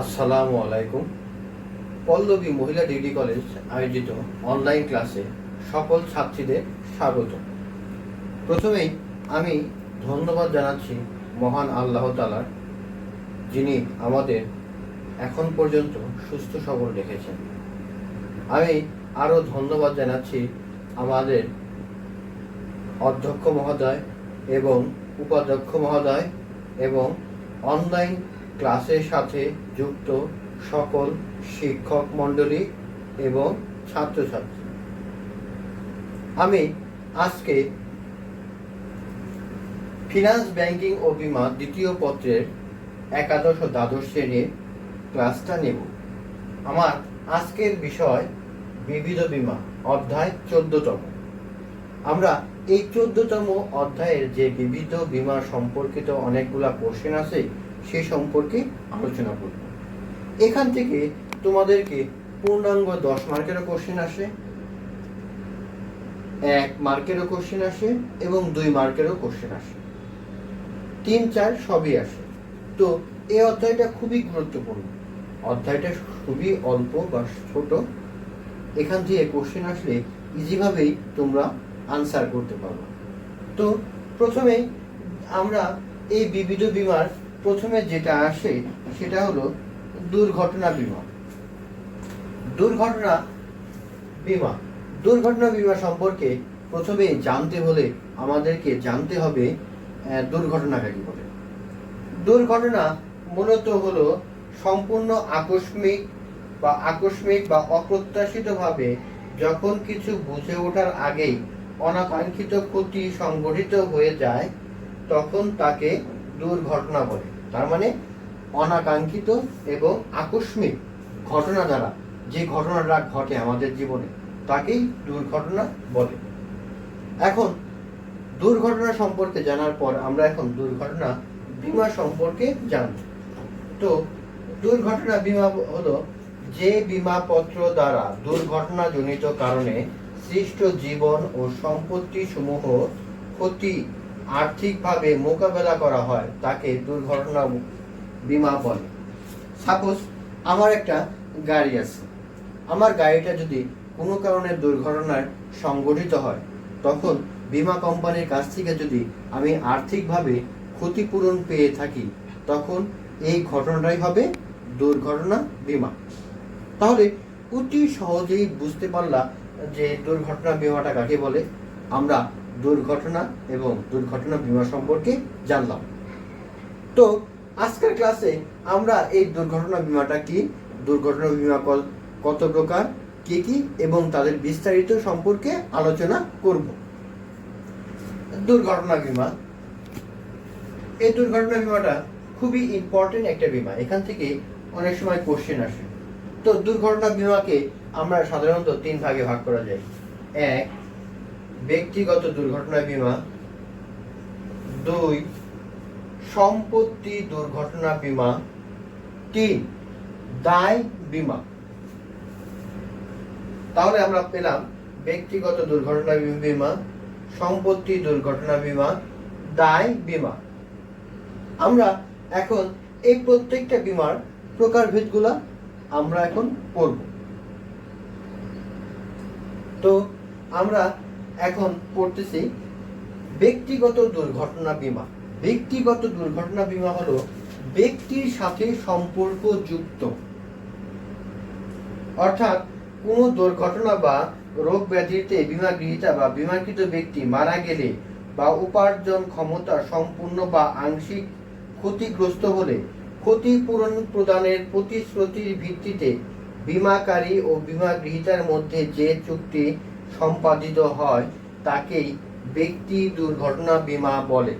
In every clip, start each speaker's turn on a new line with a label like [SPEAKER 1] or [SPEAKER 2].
[SPEAKER 1] আসসালামু আলাইকুম। পল্লবী মহিলা ডিগ্রি কলেজ আয়োজিত অনলাইন ক্লাসে সকল ছাত্রীদের স্বাগত। প্রথমেই আমি ধন্যবাদ জানাচ্ছি মহান আল্লাহ তাআলার, যিনি আমাদের এখন পর্যন্ত সুস্থ সবল রেখেছেন। আমি আরও ধন্যবাদ জানাচ্ছি আমাদের অধ্যক্ষ মহোদয় এবং উপাধ্যক্ষ মহোদয় এবং অনলাইন ক্লাসের সাথে যুক্ত সকল শিক্ষক মণ্ডলী এবং ছাত্রছাত্রী। আমি আজকে ফিনান্স ব্যাংকিং ও বীমা দ্বিতীয় পত্রের একাদশ ও দ্বাদশ শ্রেণীর ক্লাসটা নেব। আমার আজকের বিষয় বিবিধ বীমা, অধ্যায় 14তম। আমরা এই 14তম অধ্যায়ের যে বিবিধ বীমা সম্পর্কিত অনেকগুলা কোশ্চেন আছে সে সম্পর্কে আলোচনা করব। এখান থেকে তোমাদেরকে পূর্ণাঙ্গ 10 মার্কেরও কোশ্চেন আসে, 1 মার্কেরও কোশ্চেন আসে এবং 2 মার্কেরও কোশ্চেন আসে, 3, 4 সবই আসে। তো এই অধ্যায়টা খুবই গুরুত্বপূর্ণ। অধ্যায়টা খুবই অল্প বা ছোট। এখান থেকে কোশ্চেন আসলে ইজিভাবেই তোমরা আনসার করতে পারবো। তো প্রথমেই আমরা এই বিবিধ বীমার প্রথমে যেটা আসে সেটা হলো দুর্ঘটনা বীমা। দুর্ঘটনা বীমা সম্পর্কে প্রথমে জানতে হলে আমাদেরকে জানতে হবে দুর্ঘটনা কাকে বলে। দুর্ঘটনা মূলত হলো সম্পূর্ণ আকস্মিক বা অপ্রত্যাশিতভাবে যখন কিছু বুঝে ওঠার আগেই অনাকাঙ্ক্ষিত ক্ষতি সংঘটিত হয়ে যায় তখন তাকে দুর্ঘটনা বলে। তার মানে অনাকাঙ্ক্ষিত এবং আকস্মিক ঘটনা দ্বারা যে ঘটনাটা ঘটে আমাদের জীবনে তাকেই দুর্ঘটনা বলে। এখন দুর্ঘটনা সম্পর্কে জানার পর আমরা এখন দুর্ঘটনা বীমা সম্পর্কে জানব। তো দুর্ঘটনা বীমা হলো যে বীমাপত্র দ্বারা দুর্ঘটনাজনিত কারণে সৃষ্ট জীবন ও সম্পত্তি সমূহ ক্ষতি আর্থিকভাবে মোকাবেলা করা হয় তাকে দুর্ঘটনা বীমা বলে। সাপোজ আমার একটা গাড়ি আছে, আমার গাড়িটা যদি কোনো কারণে দুর্ঘটনায় সংঘটিত হয় তখন বীমা কোম্পানির কাছ থেকে যদি আমি আর্থিকভাবে ক্ষতিপূরণ পেয়ে থাকি তখন এই ঘটনাটাই হবে দুর্ঘটনা বীমা। তাহলে অতি সহজেই বুঝতে পারলাম যে দুর্ঘটনা বীমাটা কাকে বলে। আমরা দুর্ঘটনা এবং দুর্ঘটনা বীমা সম্পর্কে জানলাম। তো আজকের ক্লাসে আমরা এই দুর্ঘটনা বীমাটা কি, দুর্ঘটনা বীমা কত প্রকার, কি কি এবং তাদের বিস্তারিত সম্পর্কে আলোচনা করব। দুর্ঘটনা বীমা, এই দুর্ঘটনা বীমাটা খুবই ইম্পর্টেন্ট একটা বীমা। এখান থেকে অনেক সময় কোশ্চেন আসে। তো দুর্ঘটনা বীমাকে আমরা সাধারণত 3 ভাগে ভাগ করা যায়। 1 ব্যক্তিগত দুর্ঘটনা বীমা, 2 সম্পত্তি দুর্ঘটনা বীমা, 3 দায় বীমা। তাহলে আমরা পেলাম ব্যক্তিগত দুর্ঘটনা বীমা, সম্পত্তি দুর্ঘটনা বীমা, দায় বীমা। আমরা এখন এই প্রত্যেকটা বীমার প্রকারভেদগুলা আমরা এখন পড়ব। তো আমরা এখন পড়তেছি ব্যক্তিগত দুর্ঘটনা বীমা। ব্যক্তিগত দুর্ঘটনা বীমা হলো ব্যক্তির সাথে সম্পর্কযুক্ত, অর্থাৎ কোনো দুর্ঘটনা বা রোগ ব্যাধিতে বীমাগ্রহীতা বা বীমাকৃত ব্যক্তি মারা গেলে বা উপার্জন ক্ষমতা সম্পূর্ণ বা আংশিক ক্ষতিগ্রস্ত হলে ক্ষতিপূরণ প্রদানের প্রতিশ্রুতির ভিত্তিতে বীমাকারী ও বীমাগ্রহীতার মধ্যে যে চুক্তি সম্পাদিত হয় তাকেই ব্যক্তি দুর্ঘটনা বীমা বলে।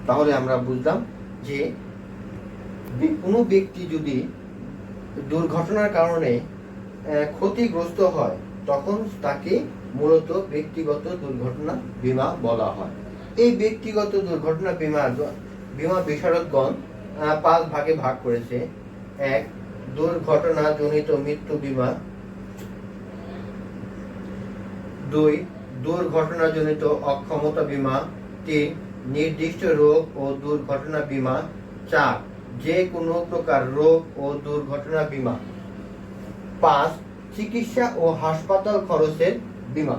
[SPEAKER 1] তাহলে আমরা বুঝলাম যে কোনো ব্যক্তি যদি দুর্ঘটনার কারণে ক্ষতিগ্রস্ত হয় তখন তাকে মূলত ব্যক্তিগত দুর্ঘটনা বীমা বলা হয়। এই ব্যক্তিগত দুর্ঘটনা বীমা বিশারদগণ 5 ভাগে ভাগ করেছে। 1 দুর্ঘটনাজনিত মৃত্যু বীমা, 2 দুর্ঘটনাজনিত অক্ষমতা বীমা, 3 নির্দিষ্ট রোগ ও দুর্ঘটনা বীমা, 4 যে কোনো প্রকার রোগ ও দুর্ঘটনা বীমা। 5, চিকিৎসা ও হাসপাতাল খরচের বীমা।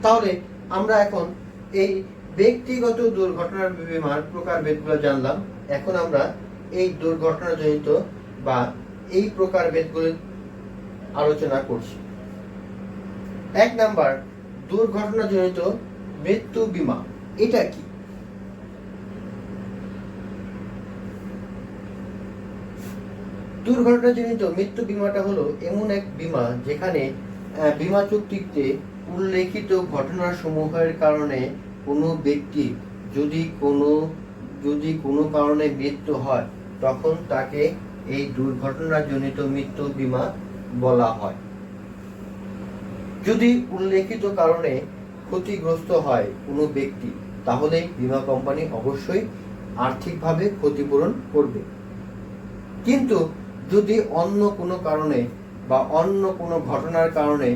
[SPEAKER 1] তাহলে আমরা এখন এই ব্যক্তিগত দুর্ঘটনার বীমার প্রকারভেদগুলো জানলাম। এখন আমরা এই দুর্ঘটনাজনিত বা এই প্রকারভেদগুলি আলোচনা করছি। 1 নাম্বার, দুর্ঘটনাজনিত মৃত্যু বীমা। এটা কি? দুর্ঘটনাজনিত মৃত্যু বীমাটা হলো এমন এক বীমা যেখানে বীমা চুক্তিতে উল্লেখিত ঘটনাসমূহের কারণে কোনো ব্যক্তি যদি কোনো কারণে মৃত্যু হয় তখন তাকে এই দুর্ঘটনাজনিত মৃত্যু বীমা বলা হয়। যদি উল্লেখিত কারণে ক্ষতিগ্রস্ত হয় কোনো ব্যক্তি, তাহলে বীমা কোম্পানি অবশ্যই আর্থিকভাবে ক্ষতিপূরণ করবে। কিন্তু যদি অন্য কোনো কারণে বা অন্য কোনো ঘটনার কারণে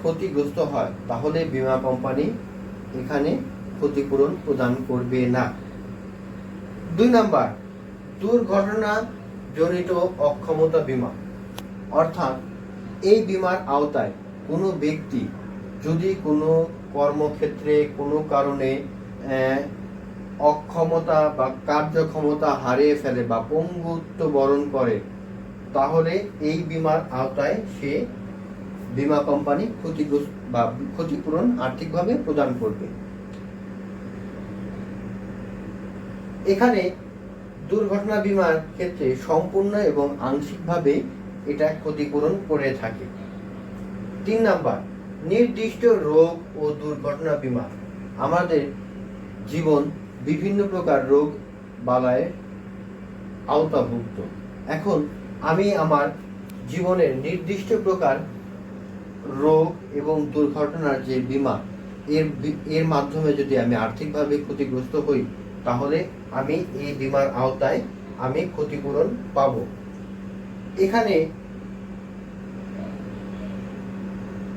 [SPEAKER 1] ক্ষতিগ্রস্ত হয়, তাহলে বীমা কোম্পানি এখানে ক্ষতিপূরণ প্রদান করবে না। 2 নাম্বার, দুর্ঘটনা জনিত অক্ষমতা বীমা। অর্থাৎ এই বীমার আওতায় কোনো ব্যক্তি যদি কোনো কর্মক্ষেত্রে কোনো কারণে অক্ষমতা বা কার্যক্ষমতা হারিয়ে ফেলে বা পঙ্গুত্ব বরণ করে, তাহলে এই বীমার আওতায় সে বীমা কোম্পানি ক্ষতিগ্রস্ত বা ক্ষতিপূরণ আর্থিকভাবে প্রদান করবে। এখানে দুর্ঘটনা বীমার ক্ষেত্রে সম্পূর্ণ এবং আংশিকভাবে এটা ক্ষতিপূরণ করে থাকে। 3 নাম্বার, নির্দিষ্ট রোগ ও দুর্ঘটনা বীমা। আমাদের জীবন বিভিন্ন প্রকার রোগ বালায়ের আওতাভুক্ত। এখন আমি আমার জীবনের নির্দিষ্ট প্রকার রোগ এবং দুর্ঘটনার যে বীমা, এর মাধ্যমে যদি আমি আর্থিকভাবে ক্ষতিগ্রস্ত হই, তাহলে আমি এই বীমার আওতায় আমি ক্ষতিপূরণ পাব।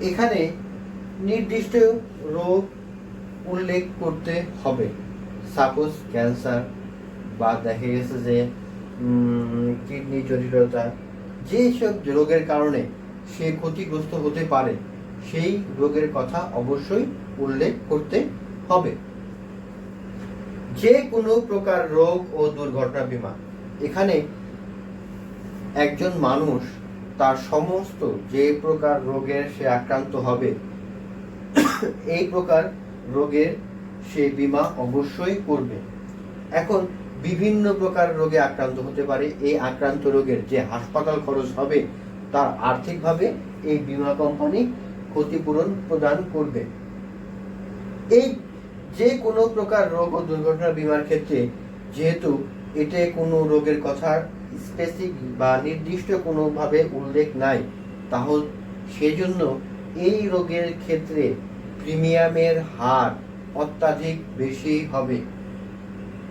[SPEAKER 1] এখানে নির্দিষ্ট রোগ উল্লেখ করতে হবে। সাপোজ ক্যান্সার বা দেখা গেছে যে কিডনি জটিলতা, যেসব রোগের কারণে সে ক্ষতিগ্রস্ত হতে পারে, সেই রোগের কথা অবশ্যই উল্লেখ করতে হবে। যে কোনো প্রকার রোগ ও দুর্ঘটনা বীমা। এখানে একজন মানুষ তার সমস্ত যে প্রকার রোগের সে আক্রান্ত হবে, এই প্রকার রোগের সে বীমা অবশ্যই করবে। এখন বিভিন্ন প্রকার রোগে আক্রান্ত হতে পারে। এই আক্রান্ত রোগের যে হাসপাতাল খরচ হবে, তার আর্থিকভাবে এই বীমা কোম্পানি ক্ষতিপূরণ প্রদান করবে। এই যে কোনো প্রকার রোগ ও দুর্ঘটনা বীমার ক্ষেত্রে যেহেতু এতে কোনো রোগের কথা স্পেসিফিক বা নির্দিষ্ট কোনোভাবে উল্লেখ নাই, তাহলে সেজন্য এই রোগের ক্ষেত্রে প্রিমিয়ামের হার অত্যাধিক বেশি হবে।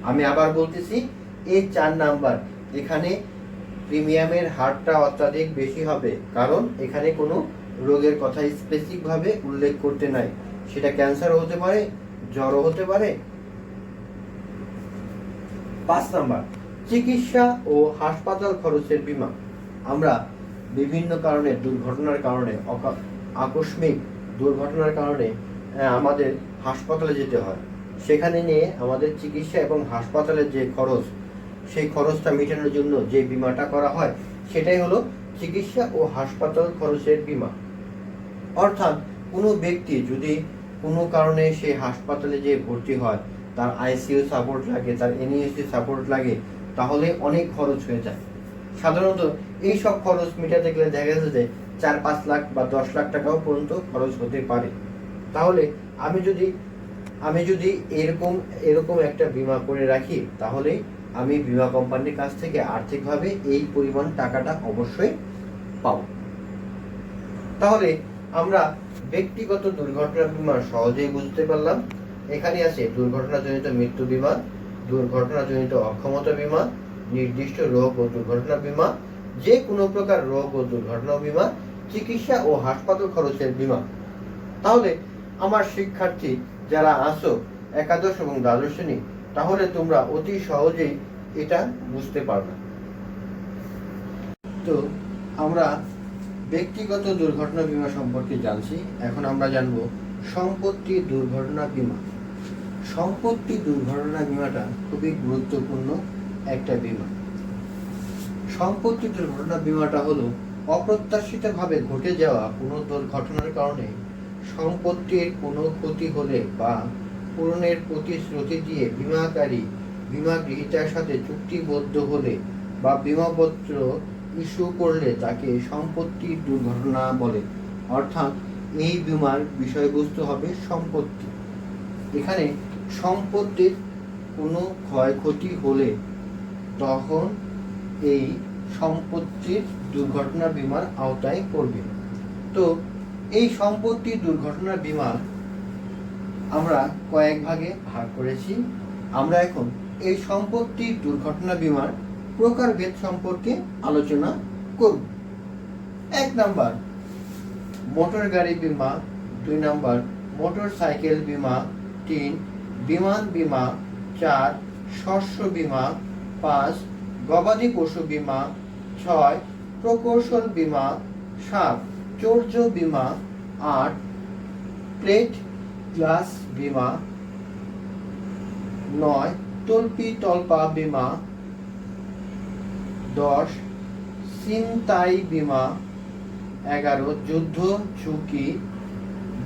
[SPEAKER 1] আমি আবার বলতেছি, এই 4 নাম্বার, এখানে প্রিমিয়ামের হারটা অত্যাধিক বেশি হবে, কারণ এখানে কোনো রোগের কথা স্পেসিফিকভাবে উল্লেখ করতে নাই। সেটা ক্যান্সারও হতে পারে, জ্বরও হতে পারে। 5 নাম্বার, চিকিৎসা ও হাসপাতাল খরচের বীমা। আমরা বিভিন্ন কারণে, দুর্ঘটনার কারণে, আকস্মিক দুর্ঘটনার কারণে আমাদের হাসপাতালে যেতে হয়। সেখানে নিয়ে আমাদের চিকিৎসা এবং হাসপাতালের যে খরচ, সেই খরচটা মেটানোর জন্য যে বীমাটা করা হয়, সেটাই হলো চিকিৎসা ও হাসপাতাল খরচের বীমা। অর্থাৎ কোনো ব্যক্তি যদি কোনো কারণে সে হাসপাতালে যে ভর্তি হয়, তার আইসিইউ সাপোর্ট লাগে, তার এনইউসি সাপোর্ট লাগে, তাহলে অনেক খরচ হয়ে যায়। সাধারণত এই সব খরচ মেটাতে গেলে দেখা যাচ্ছে যে 4-5 লাখ বা 10 লাখ টাকাও পর্যন্ত খরচ হতে পারে। তাহলে আমি যদি এরকম একটা বীমা করে রাখি, তাহলে আমি বীমা কোম্পানির কাছ থেকে আর্থিকভাবে এই পরিমাণ টাকাটা অবশ্যই পাবো। তাহলে আমরা ব্যক্তিগত দুর্ঘটনা বীমা সহজেই বুঝতে পারলাম। এখানে আছে দুর্ঘটনাজনিত মৃত্যু বীমা, দুর্ঘটনাজনিত অক্ষমতা বীমা, নির্দিষ্ট রোগ ও দুর্ঘটনা বীমা, যে কোনো প্রকার রোগ ও দুর্ঘটনা বীমা, চিকিৎসা ও হাসপাতাল খরচের বীমা। তাহলে আমার শিক্ষার্থী যারা আছো একাদশ এবং দ্বাদশ শ্রেণী, তাহলে তোমরা অতি সহজেই এটা বুঝতে পারবে। তো আমরা ব্যক্তিগত দুর্ঘটনা বীমা সম্পর্কে জানছি, এখন আমরা জানব সম্পত্তি দুর্ঘটনা বীমা। সম্পত্তি দুর্ঘটনা বীমাটা খুবই গুরুত্বপূর্ণ একটা বীমা। সম্পত্তি দুর্ঘটনা বীমাটা হলো অপ্রত্যাশিতভাবে ঘটে যাওয়া কোনো দুর্ঘটনার কারণে সম্পত্তির কোনো ক্ষতি হলে বা পূরণের প্রতিশ্রুতি দিয়ে বীমাকারী বীমা গ্রহীতার সাথে চুক্তিবদ্ধ হলে বা বীমাপত্র ইস্যু করলে তাকে সম্পত্তি দুর্ঘটনা বলে। অর্থাৎ এই বীমার বিষয়বস্তু হবে সম্পত্তি। এখানে সম্পত্তির কোনো ক্ষয়ক্ষতি হলে তখন এই সম্পত্তির দুর্ঘটনা বীমার আওতায় পড়বে। তো এই সম্পত্তি দুর্ঘটনা বীমা আমরা কয়েক ভাগে ভাগ করেছি। আমরা এখন এই সম্পত্তি দুর্ঘটনা বীমার প্রকারভেদ সম্পর্কে আলোচনা করব। 1 নাম্বার মোটর গাড়ি বীমা, 2 নাম্বার মোটর সাইকেল বীমা, 3 বিমান বীমা, 4 শস্য বীমা, 5 গবাদি পশু বীমা, 6 প্রকৌশল বীমা, 7 চৌর্য বীমা, 8 প্লেট গ্লাস বীমা, 9 তল্পি তল্পা বীমা, 10 ছিনতাই বীমা, 11 যুদ্ধ ঝুঁকি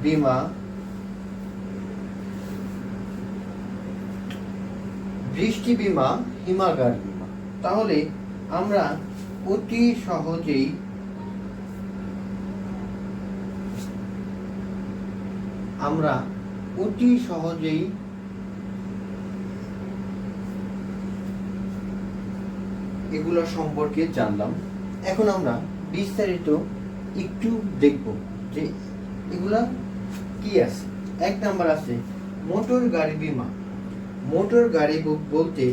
[SPEAKER 1] বীমা, বৃষ্টি বীমা, হিমাগার বীমা। তাহলে আমরা অতি সহজেই এগুলো সম্পর্কে জানলাম। এখন আমরা বিস্তারিত একটু দেখব যে এগুলা কি আছে। 1 নাম্বার আছে মোটর গাড়ি বীমা। মোটর গাড়ি বলতে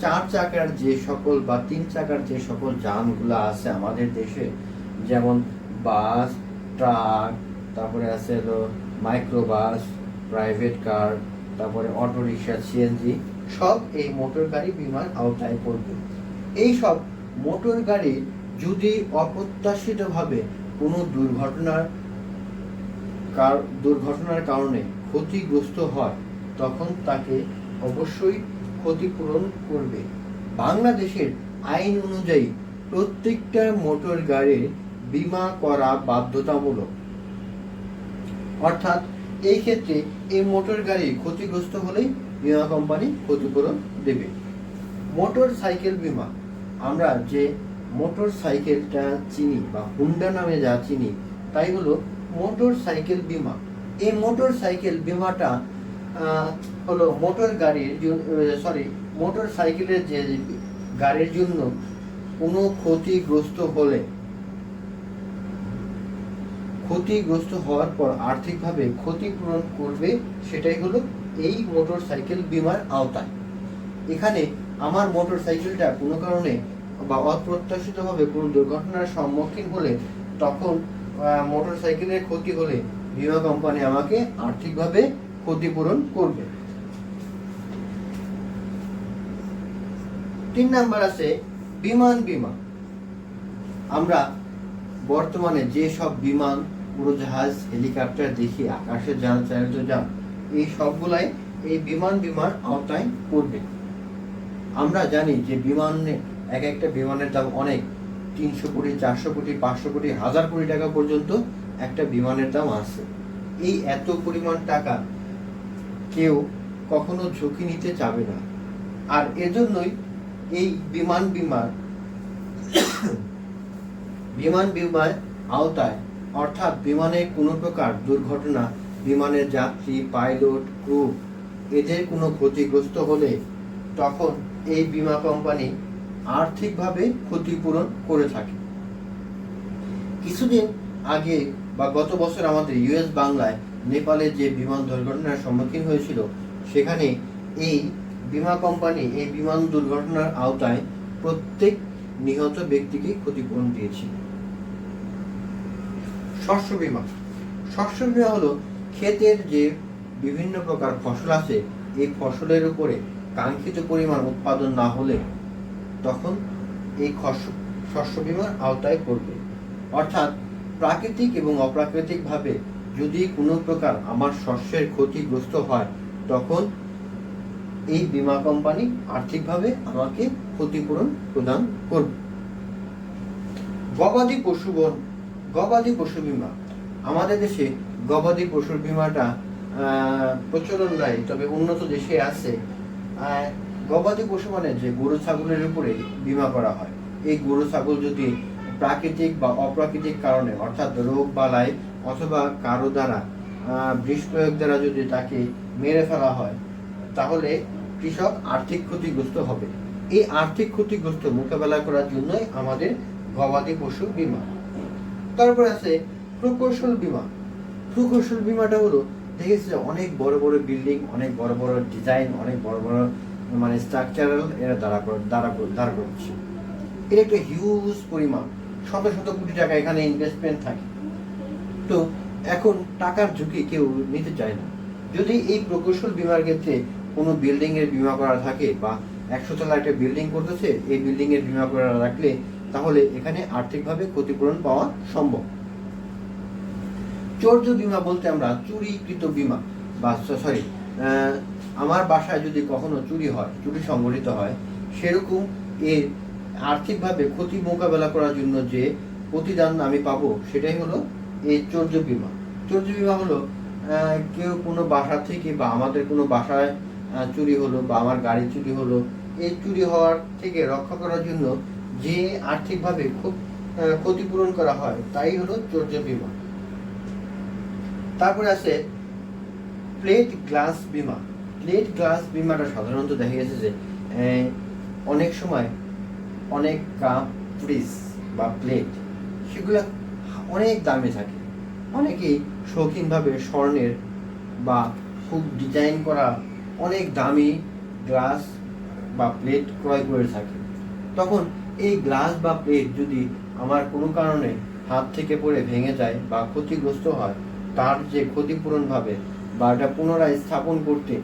[SPEAKER 1] 4 চাকার যে সকল বা 3 চাকার যে সকল যানগুলো আছে আমাদের দেশে, যেমন বাস, ট্রাক, তারপরে আছে হলো মাইক্রোবাস, প্রাইভেট কার, তারপরে অটো রিক্সা, সিএনজি, সব এই মোটর গাড়ি বীমার আওতায় পড়বে। এই সব মোটর গাড়ি যদি অপ্রত্যাশিতভাবে কোনো দুর্ঘটনার কারণে ক্ষতিগ্রস্ত হয় তখন তাকে অবশ্যই ক্ষতিপূরণ করবে। বাংলাদেশের আইন অনুযায়ী প্রত্যেকটা মোটর গাড়ির বীমা করা বাধ্যতামূলক। অর্থাৎ এই ক্ষেত্রে এই মোটর গাড়ি ক্ষতিগ্রস্ত হলেই বীমা কোম্পানি ক্ষতিপূরণ দেবে। মোটর সাইকেল বীমা, আমরা যে মোটর সাইকেলটা চিনি বা হুন্ডা নামে যা চিনি তাই হলো মোটর সাইকেল বীমা। এই মোটর সাইকেল বীমাটা হলো মোটর সাইকেলের যে গাড়ির জন্য কোনো ক্ষতিগ্রস্ত হওয়ার পর আর্থিকভাবে ক্ষতিপূরণ করবে, সেটাই হলো এই মোটর সাইকেল বীমার আওতায়। এখানে আমার মোটর সাইকেলটা কোনো কারণে বা অপ্রত্যাশিতভাবে কোনো দুর্ঘটনার সম্মুখীন হলে তখন মোটর সাইকেলের ক্ষতি হলে বীমা কোম্পানি আমাকে আর্থিকভাবে ক্ষতিপূরণ করবে। 3 নাম্বার আছে বিমান বীমা। আমরা বর্তমানে যে সব বিমান, উড়োজাহাজ, হেলিকপ্টার দেখি, আকাশে চালিত যান, এই সবগুলাই এই বিমান বীমার আওতায় পড়বে। আমরা জানি যে এক একটা বিমানের দাম অনেক, 300 কোটি, 400 কোটি, 500 কোটি, 1000 কোটি টাকা পর্যন্ত একটা বিমানের দাম আছে। এই এত পরিমাণ টাকা কেউ কখনো ঝুঁকি নিতে চাবে না। আর এজন্যই এই বিমান বীমার আওতায়, অর্থাৎ বিমানে কোনো প্রকার দুর্ঘটনা, বিমানের যাত্রী, পাইলট, ক্রু এদের কোনো ক্ষতিগ্রস্ত হলে তখন এই বীমা কোম্পানি আর্থিকভাবে ক্ষতিপূরণ করে থাকে। কিছুদিন আগে বা গত বছর আমাদের ইউএস বাংলায় নেপালে যে বিমান দুর্ঘটনার সম্মুখীন হয়েছিল, সেখানে এই বীমা কোম্পানি এই বিমান দুর্ঘটনার আওতায় প্রত্যেক নিহত ব্যক্তিকে ক্ষতিপূরণ দিয়েছিল। শস্য বীমা হলো ক্ষেতের যে বিভিন্ন প্রকার ফসল আছে, এই ফসলের উপরে কাঙ্ক্ষিত পরিমাণ উৎপাদন না হলে তখন এই শস্য বীমার আওতায় পড়বে। অর্থাৎ প্রাকৃতিক এবং অপ্রাকৃতিকভাবে যদি কোনো প্রকার আমার শস্যের ক্ষতিগ্রস্ত হয়, তখন এই বীমা কোম্পানি আর্থিকভাবে আমাকে ক্ষতিপূরণ প্রদান করবে। গবাদি পশু বীমা। আমাদের দেশে গবাদি পশুর বীমাটা প্রচলন নাই, তবে উন্নত দেশে আছে। গবাদি পশু মানে যে গরু ছাগলের উপরে বীমা করা হয়। এই গরু ছাগল যদি প্রাকৃতিক বা অপ্রাকৃতিক কারণে, অর্থাৎ রোগ বালাই অথবা কারো দ্বারা বিষ প্রয়োগ দ্বারা যদি তাকে মেরে ফেলা হয়, তাহলে কৃষক আর্থিক ক্ষতিগ্রস্ত হবে। এই আর্থিক ক্ষতিগ্রস্ত মোকাবেলা করার জন্যই আমাদের গবাদি পশু বীমা। তারপরে আছে প্রকৌশল বীমা। প্রকৌশল বীমাটা হলো, দেখেছি অনেক বড় বড় বিল্ডিং, অনেক বড় বড় ডিজাইন, অনেক বড় বড় মানে স্ট্রাকচারাল এরা দাঁড়া করছে। এর একটা হিউজ পরিমাণ, শত শত কোটি টাকা এখানে ইনভেস্টমেন্ট থাকে। তো এখন টাকার ঝুঁকি কেউ নিতে চায় না। যদি এই প্রকৌশল বীমার ক্ষেত্রে কোনো বিল্ডিং এর বীমা করা থাকে, বা 100 তলা একটা বিল্ডিং করতেছে, এই বিল্ডিং এর বীমা করা রাখলে তাহলে এখানে আর্থিকভাবে ক্ষতিপূরণ পাওয়া সম্ভব। চর্য বীমা বলতে আমরা চুরিকৃত বীমা, বা সরি, আমার বাসায় যদি কখনো চুরি সংঘটিত হয়, সেরকম এর আর্থিকভাবে ক্ষতি মোকাবেলা করার জন্য যে প্রতিদান আমি পাবো, সেটাই হলো এই চর্য বীমা। চর্য বীমা হলো কেউ কোনো বাসা থেকে, বা আমাদের কোনো বাসায় চুরি হলো, বা আমার গাড়ি চুরি হলো, এই চুরি হওয়ার থেকে রক্ষা করার জন্য যে আর্থিকভাবে খুব ক্ষতিপূরণ করা হয়, তাই হলো চর্য বীমা। তারপরে আছে প্লেট গ্লাস বীমা। প্লেট গ্লাস বীমাটা সাধারণত দেখা গেছে যে অনেক সময় অনেক কাপ, ফ্রিজ বা প্লেট, সেগুলো অনেক দামে থাকে। অনেকেই শৌখিনভাবে স্বর্ণের বা খুব ডিজাইন করা অনেক দামি গ্লাস বা প্লেট ক্রয় করে থাকে। তখন এই গ্লাস বা প্লেট যদি আমার কোনো কারণে হাত থেকে পড়ে ভেঙে যায় বা ক্ষতিগ্রস্ত হয়, তার যে ক্ষতিপূরণ ভাবে বা এটা পুনরায় স্থাপন করতে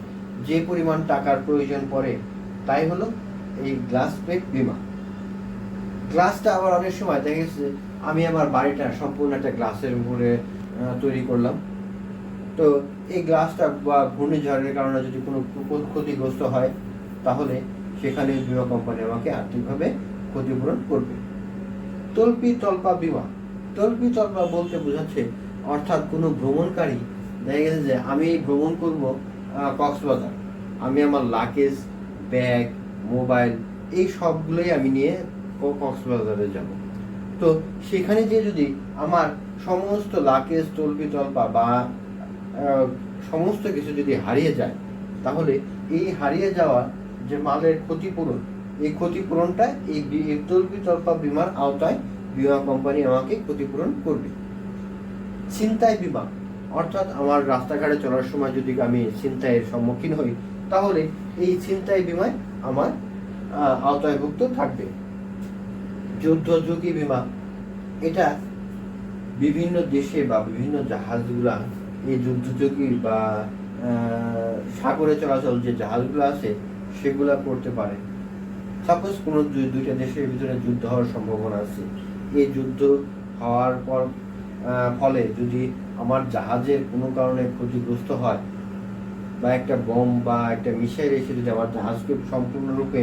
[SPEAKER 1] যে পরিমাণ টাকার প্রয়োজন পড়ে, তাই হলো এই গ্লাস প্লেট বীমা। গ্লাসটা আবার অনেক সময় দেখা গেছে আমি আমার বাড়িটা সম্পূর্ণ একটা গ্লাসের উপরে তৈরি করলাম। তো এই গ্লাসটা বা ঘূর্ণিঝড়ের কারণে যদি কোনো ক্ষতিগ্রস্ত হয়, তাহলে সেখানে বীমা কোম্পানি আমাকে আর্থিকভাবে ক্ষতিপূরণ করবে। তল্পি তল্পা বীমা। তল্পি তল্পা বলতে বোঝাচ্ছে, অর্থাৎ কোনো ভ্রমণকারী দেখা গেছে যে আমি ভ্রমণ করব কক্সবাজার, আমি আমার লাগেজ, ব্যাগ, মোবাইল, এই সবগুলোই আমি নিয়ে কক্সবাজারে যাব। তো সেখানে যে যদি আমার সমস্ত লাগেজ, তল্পি তল্পা বা সমস্ত কিছু যদি হারিয়ে যায়, তাহলে এই হারিয়ে যাওয়া যে মালের ক্ষতিপূরণ, এই ক্ষতিপূরণটা এই তল্পি তল্পা বীমার আওতায় বীমা কোম্পানি আমাকে ক্ষতিপূরণ করবে। ছিনতাই বীমা, অর্থাৎ আমার রাস্তাঘাটে চলার সময় যদি আমি ছিনতাইয়ের সম্মুখীন হই, তাহলে এই ছিনতাই বীমায় আমার আওতায়ভুক্ত থাকবে। যুদ্ধ ঝুঁকি বীমা, এটা বিভিন্ন দেশে বা বিভিন্ন জাহাজগুলা এই যুদ্ধ ঝুঁকি বা সাগরে চলাচল যে জাহাজগুলো আছে, সেগুলা করতে পারে। সাপোজ কোনো দুইটা দেশের ভিতরে যুদ্ধ হওয়ার সম্ভাবনা আছে, এই যুদ্ধ হওয়ার পর ফলে যদি আমার জাহাজের কোনো কারণে ক্ষতিগ্রস্ত হয়, বা একটা বম বা একটা মিসাইল এসে যদি আমার জাহাজকে সম্পূর্ণরূপে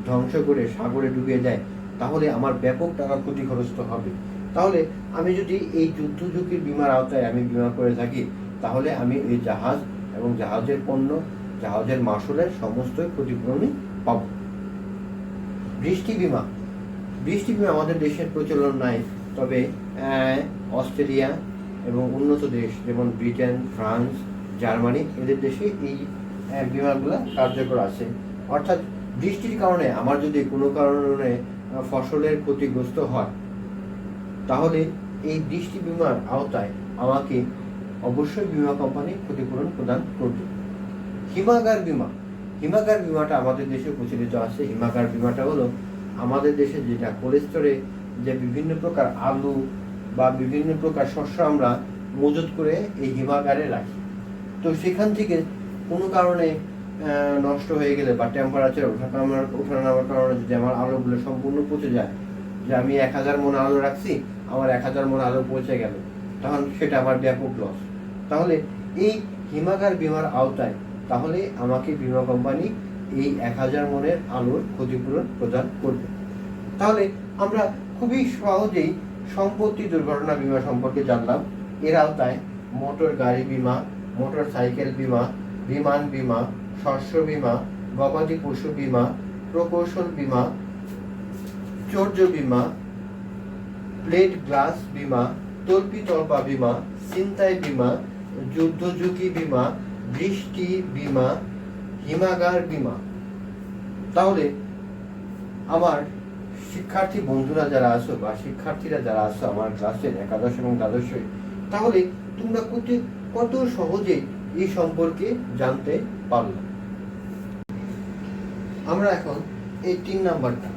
[SPEAKER 1] ধ্বংস করে সাগরে ডুবিয়ে দেয়, তাহলে আমার ব্যাপক টাকা ক্ষতিগ্রস্ত হবে। তাহলে আমি যদি এই যুদ্ধ ঝুঁকির বীমার আওতায় আমি বীমা করে থাকি, তাহলে আমি এই জাহাজ এবং জাহাজের পণ্য, জাহাজের মাসুলের সমস্ত ক্ষতিপূরণই পাব। বৃষ্টি বীমা। বৃষ্টি বীমা আমাদের দেশের প্রচলন নাই, তবে অস্ট্রেলিয়া এবং উন্নত দেশ যেমন ব্রিটেন, ফ্রান্স, জার্মানি, এদের দেশে এই বীমাগুলো কার্যকর আছে। অর্থাৎ বৃষ্টির কারণে আমার যদি কোনো কারণে ফসলের ক্ষতিগ্রস্ত হয়, তাহলে এই বৃষ্টি বীমার আওতায় আমাকে অবশ্যই বীমা কোম্পানি ক্ষতিপূরণ প্রদান করবে। হিমাগার বীমা। হিমাগার বীমাটা আমাদের দেশে প্রচলিত আছে। হিমাগার বীমাটা হলো আমাদের দেশে যেটা কোল্ড স্টোরে যে বিভিন্ন প্রকার আলু বা বিভিন্ন প্রকার শস্য আমরা মজুত করে এই হিমাগারে রাখি। তো সেখান থেকে কোনো কারণে নষ্ট হয়ে গেলে বা টেম্পারেচার ওঠানামার কারণে যদি আমার আলুগুলো সম্পূর্ণ পচে যায়, যে আমি 1000 মণ আলু রাখছি, আমার 1000 মণ আলু পচে গেল, তখন সেটা আমার ব্যাপক লস। তাহলে এই হিমাগার বীমার আওতায় তাহলে আমাকে বীমা কোম্পানি এই 1000 মণের আলুর ক্ষতিপূরণ প্রদান করবে। তাহলে আমরা খুবই সহজেই সম্পত্তি দুর্ঘটনা বীমা সম্পর্কে জানলাম। এর আওতায় মোটর গাড়ি বীমা, মোটর সাইকেল বীমা, বিমান বীমা, শস্য বীমা, গবাদি পশু বীমা, প্রকৌশল বীমা, চৌর্য বীমা, প্লেট গ্লাস বীমা, তল্পি তল্পা বীমা, ছিনতাই বীমা, যুদ্ধ ঝুঁকি বীমা, বৃষ্টি বীমা, হিমাগার বীমা। তাহলে আমার শিক্ষার্থী বন্ধুরা যারা আছো বা শিক্ষার্থীরা যারা আছো আমার ক্লাসের একাদশ এবং দ্বাদশ, তাহলে তোমরা কত সহজে এই সম্পর্কে জানতে পারলে। আমরা এখন এই 3 নাম্বারটা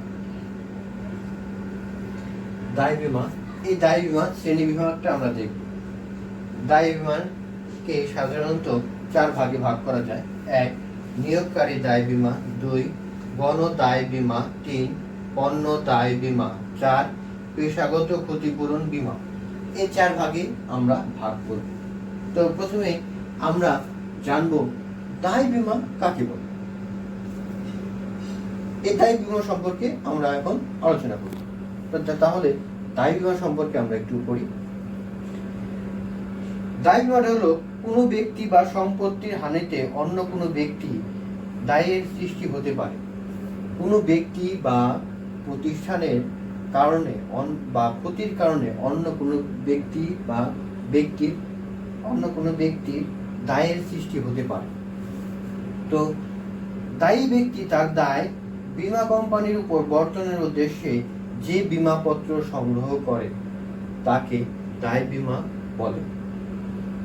[SPEAKER 1] দায় বীমা, এই দায় বীমা শ্রেণী বিভাগটা আমরা দেখব। দায় বীমাকে সাধারণত 4 ভাগে ভাগ করা যায়। 1 নিয়োগকারী দায় বীমা, 2 গণ দায় বীমা, 3 পণ্য দায় বীমা, 4 পেশাগত ক্ষতিপূরণ বীমা। এই 4 ভাগে আমরা ভাগ করব। তো প্রথমে আমরা জানব দায় বীমা কাকে বলে। এই দায় বীমা সম্পর্কে আমরা এখন আলোচনা করব। তাহলে দায় বীমা সম্পর্কে আমরা একটু পড়ি। দায় বীমাটা হলো কোনো ব্যক্তি বা সম্পত্তির হানিতে অন্য কোনো ব্যক্তি দায়ের সৃষ্টি হতে পারে। কোনো ব্যক্তি বা প্রতিষ্ঠানের কারণে বা ক্ষতির কারণে অন্য কোনো ব্যক্তি বা ব্যক্তির দায়ের সৃষ্টি হতে পারে। তো দায়ী ব্যক্তি তার দায় বীমা কোম্পানির উপর বর্তনের উদ্দেশ্যে যে বীমাপত্র সংগ্রহ করে তাকে দায় বীমা বলে।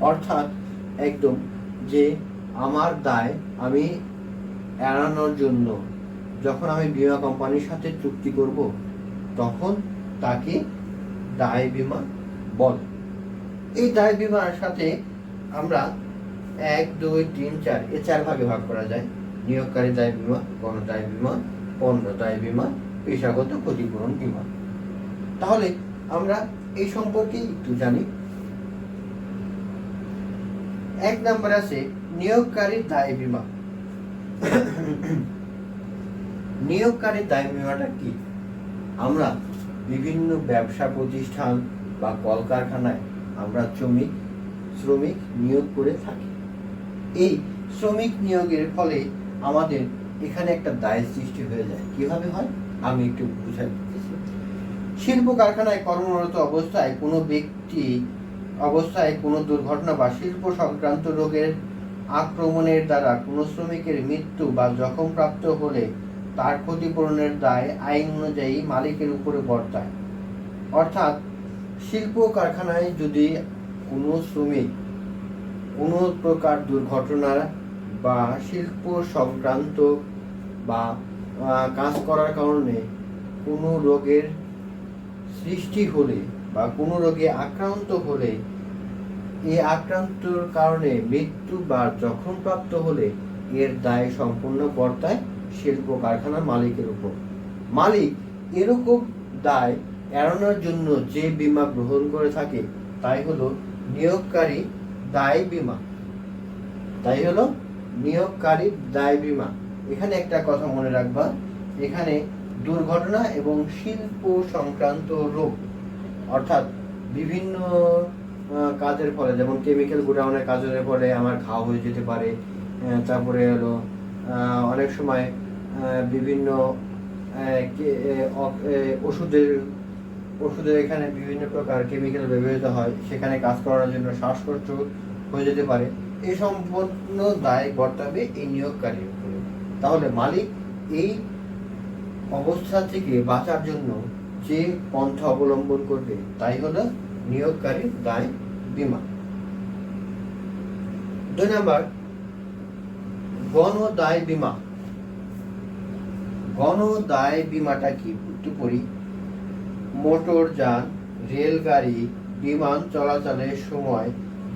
[SPEAKER 1] অর্থাৎ একদম যে আমার দায় আমি এড়ানোর জন্য যখন আমি বীমা কোম্পানির সাথে চুক্তি করব তখন তাকে দায় বীমা বলে। এই দায় বীমার সাথে আমরা 1, 2, 3, 4 এই 4 ভাগে ভাগ করা যায়। নিয়োগকারী দায় বীমা, গণ দায় বীমা, পণ্য দায় বীমা, পেশাগত ক্ষতিপূরণ বীমা। তাহলে আমরা এই সম্পর্কে একটু জানি। 1 নম্বরে আছে নিয়োগকারী দায় বীমা। নিয়োগকারী দায় বীমাটা কি? আমরা বিভিন্ন ব্যবসা প্রতিষ্ঠান বা কলকারখানায় আমরা শ্রমিক নিয়োগ করে থাকি। এই শ্রমিক নিয়োগের ফলে আমাদের এখানে একটা দায় সৃষ্টি হয়ে যায়। কিভাবে হয় আমি একটু বুঝাই দিতেছি। শিল্প কারখানায় কর্মরত অবস্থায় কোনো দুর্ঘটনা বা শিল্প সংক্রান্ত রোগের আক্রমণের দ্বারা কোনো শ্রমিকের মৃত্যু বা জখমপ্রাপ্ত হলে তার ক্ষতিপূরণের দায় আইন অনুযায়ী মালিকের উপরে বর্তায়। অর্থাৎ শিল্প কারখানায় যদি কোনো শ্রমিক কোনো প্রকার দুর্ঘটনা বা শিল্প সংক্রান্ত বা কাজ করার কারণে কোনো রোগের সৃষ্টি হলে বা কোনো রোগে আক্রান্ত হলে, এই আক্রান্তর কারণে মৃত্যু বা জখমপ্রাপ্ত হলে এর দায় সম্পূর্ণ বর্তায় শিল্প কারখানার মালিকের উপর। মালিক এরকম দায় এড়ানোর জন্য যে বীমা গ্রহণ করে থাকে তাই হলো নিয়োগকারী দায় বীমা। এখানে একটা কথা মনে রাখবা, এখানে দুর্ঘটনা এবং শিল্প সংক্রান্ত রোগ, অর্থাৎ বিভিন্ন কাজের ফলে, যেমন কেমিক্যাল গোডাউনের কাজের ফলে আমার ঘাও হয়ে যেতে পারে। তারপরে হলো অনেক সময় বিভিন্ন ওষুধের এখানে বিভিন্ন প্রকার কেমিক্যাল ব্যবহৃত হয়, সেখানে কাজ করার জন্য শ্বাসকষ্ট হয়ে যেতে পারে। এই সম্পূর্ণ দায় বর্তাবে এই নিয়োগকারীর উপরে। তাহলে মালিক এই অবস্থা থেকে বাঁচার জন্য যে পন্থা অবলম্বন করবে তাই হলো নিয়োগকারী দায় বীমা। 2 নম্বর গণ দায় বীমা। গণ দায় বীমাটা কি একটু পড়ি। মোটরযান, রেলগাড়ি, বিমান চলাচলের সময়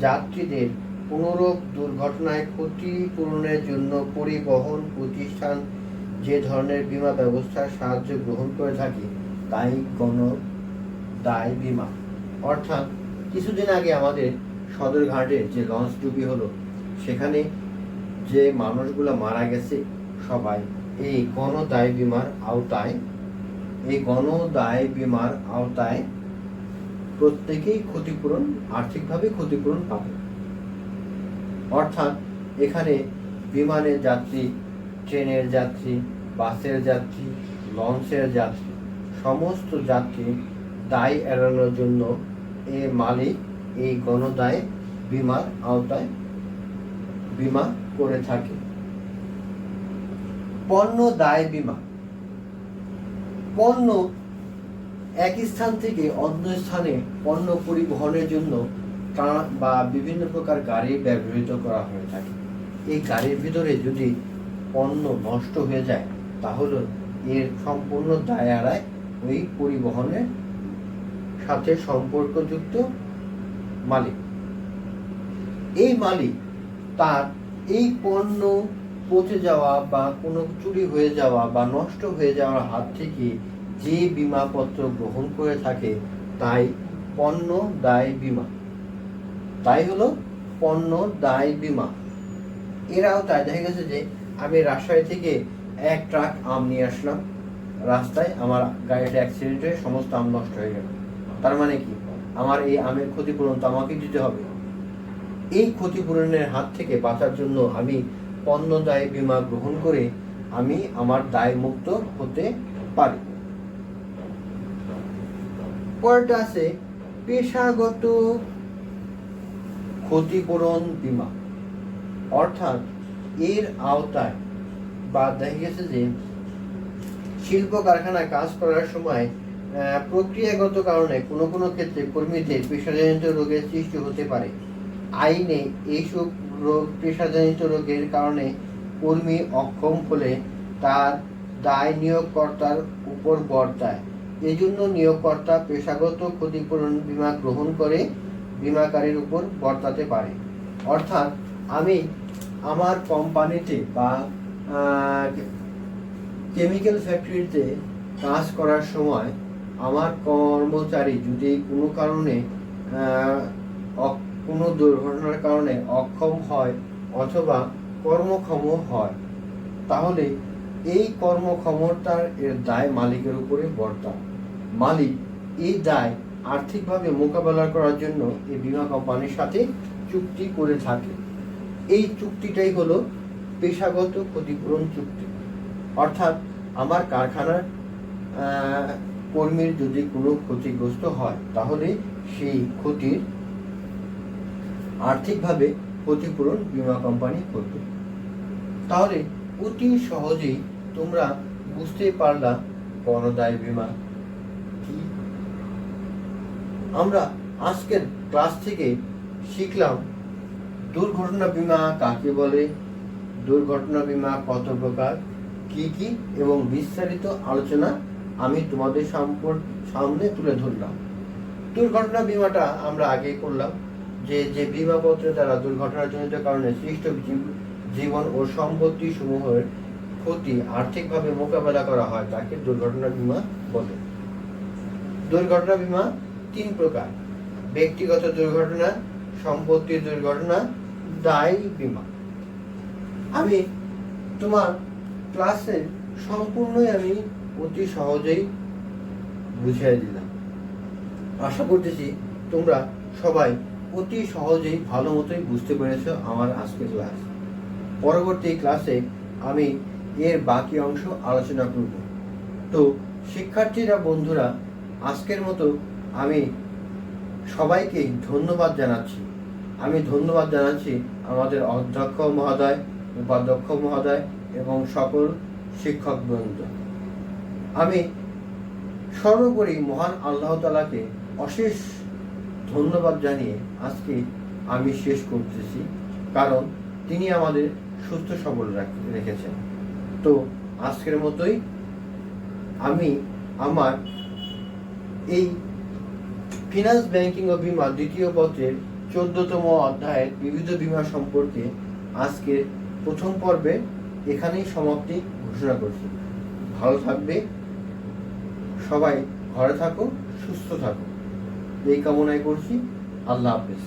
[SPEAKER 1] যাত্রীদের কোনোরূপ দুর্ঘটনায় ক্ষতিপূরণের জন্য পরিবহন প্রতিষ্ঠান যে ধরনের বীমা ব্যবস্থার সাহায্য গ্রহণ করে থাকে তাই গণদায় বীমা। অর্থাৎ কিছুদিন আগে আমাদের সদরঘাটের যে লঞ্চ ডুবি হলো, সেখানে যে মানুষগুলো মারা গেছে সবাই এই গণদায় বীমার আওতায় প্রত্যেকেই ক্ষতিপূরণ, আর্থিকভাবে ক্ষতিপূরণ পাবে। অর্থাৎ এখানে বিমানের যাত্রী, ট্রেনের যাত্রী, বাসের যাত্রী, লঞ্চের যাত্রী, সমস্ত যাত্রী দায় এড়ানোর জন্য মালিক এই গণদায় বীমার আওতায় বীমা করে থাকে। পণ্য দায় বীমা। পণ্য এক স্থান থেকে অন্য স্থানে পণ্য পরিবহনের জন্য ট্রাক বা বিভিন্ন প্রকার গাড়ি ব্যবহৃত করা হয়ে থাকে। এই গাড়ির ভিতরে যদি পণ্য নষ্ট হয়ে যায় তাহলে এর সম্পূর্ণ দায় এড়ায় ওই পরিবহনের সাথে সম্পর্কযুক্ত মালিক। এই মালিক তার এই পণ্য পচে যাওয়া বা কোনো চুরি হয়ে যাওয়া বা নষ্ট হয়ে যাওয়ার হাত থেকে যে বীমাপত্র গ্রহণ করে থাকে তাই পণ্য দায় বীমা। তাই হলো পণ্য দায় বীমা। এরাও তাই দেখা গেছে যে আমি রাজশাহী থেকে 1 ট্রাক আম নিয়ে আসলাম, রাস্তায় আমার গাড়িটা অ্যাক্সিডেন্ট হয়ে সমস্ত আম নষ্ট হয়ে গেল। তার মানে কি, আমার এই আমের ক্ষতিপূরণ তো আমাকে দিতে হবে। এই ক্ষতিপূরণের হাত থেকে বাঁচার জন্য আমি পণ্য দায় বীমা গ্রহণ করে আমি আমার দায় মুক্ত হতে পারি। পরেরটা আছে পেশাগত ক্ষতিপূরণ বীমা। অর্থাৎ এর আওতায় বা দেখা গেছে যে শিল্প কারখানায় কাজ করার সময় প্রক্রিয়াগত কারণে কোনো কোনো ক্ষেত্রে কর্মীদের পেশাজনিত রোগের সৃষ্টি হতে পারে। আইনে এইসব পেশাজনিত রোগের কারণে কর্মী অক্ষম হলে তার দায় নিয়োগকর্তার উপর বর্তায়। এজন্য নিয়োগকর্তা পেশাগত ক্ষতিপূরণ বীমা গ্রহণ করে বীমাকারীর উপর বর্তাতে পারে। অর্থাৎ আমি আমার কোম্পানিতে বা কেমিক্যাল ফ্যাক্টরিতে কাজ করার সময় আমার কর্মচারী যদি কোনো কারণে কোনো দুর্ঘটনার কারণে অক্ষম হয় অথবা কর্মক্ষম হয়, তাহলে এই কর্মক্ষমতার এর দায় মালিকের উপরে বর্তায়। মালিক এই দায় আর্থিকভাবে মোকাবেলা করার জন্য এই বীমা কোম্পানির সাথে চুক্তি করে থাকে। এই চুক্তিটাই হলো পেশাগত ক্ষতিপূরণ চুক্তি। অর্থাৎ আমার কারখানার কর্মীর যদি কোনো ক্ষতিগ্রস্ত হয় তাহলে সেই ক্ষতির আর্থিকভাবে ক্ষতিপূরণ বীমা কোম্পানি করবে। তাহলে অতি সহজেই তোমরা বুঝতে পারলা গণদায় বীমা কি। আমরা আজকের ক্লাস থেকে শিখলাম দুর্ঘটনা বীমা কাকে বলে, দুর্ঘটনা বীমা কত প্রকার, কি কি, এবং বিস্তারিত আলোচনা আমি তোমাদের সামনে তুলে ধরলাম। দুর্ঘটনা বীমাটা আমরা আগে করলাম যে বীমাপত্রের দ্বারা দুর্ঘটনাজনিত কারণে সৃষ্ট জীবন ও সম্পত্তি সমূহের ক্ষতি আর্থিকভাবে মোকাবেলা করা হয় তাকে দুর্ঘটনা বীমা বলে। দুর্ঘটনা বীমা 3 প্রকার: ব্যক্তিগত দুর্ঘটনা, সম্পত্তি দুর্ঘটনা, দায় বীমা। আমি তোমার ক্লাসে সম্পূর্ণই আমি অতি সহজেই বুঝিয়ে দিলাম। আশা করতেছি তোমরা সবাই অতি সহজেই ভালো মতোই বুঝতে পেরেছ আমার আজকের ক্লাস। পরবর্তী ক্লাসে আমি এর বাকি অংশ আলোচনা করব। তো শিক্ষার্থীরা, বন্ধুরা, আজকের মতো আমি সবাইকে ধন্যবাদ জানাচ্ছি। আমি ধন্যবাদ জানাচ্ছি আমাদের অধ্যক্ষ মহোদয়, উপাধ্যক্ষ মহোদয় এবং সকল শিক্ষকবৃন্দ। আমি সর্বোপরি মহান আল্লাহ তাআলাকে অশেষ ধন্যবাদ জানিয়ে আজকে আমি শেষ করতেছি, কারণ তিনি আমাদের সুস্থ সবল রেখেছেন। তো আজকের মতোই আমি আমার এই ফিনান্স ব্যাংকিং ও বীমা দ্বিতীয় পত্রের 14তম অধ্যায়ের বিবিধ বীমা সম্পর্কে আজকে প্রথম পর্বে এখানেই সমাপ্তি ঘোষণা করছি। ভালো থাকবে সবাই, ঘরে থাকো, সুস্থ থাকো, এই কামনাই করছি। আল্লাহ হাফেজ।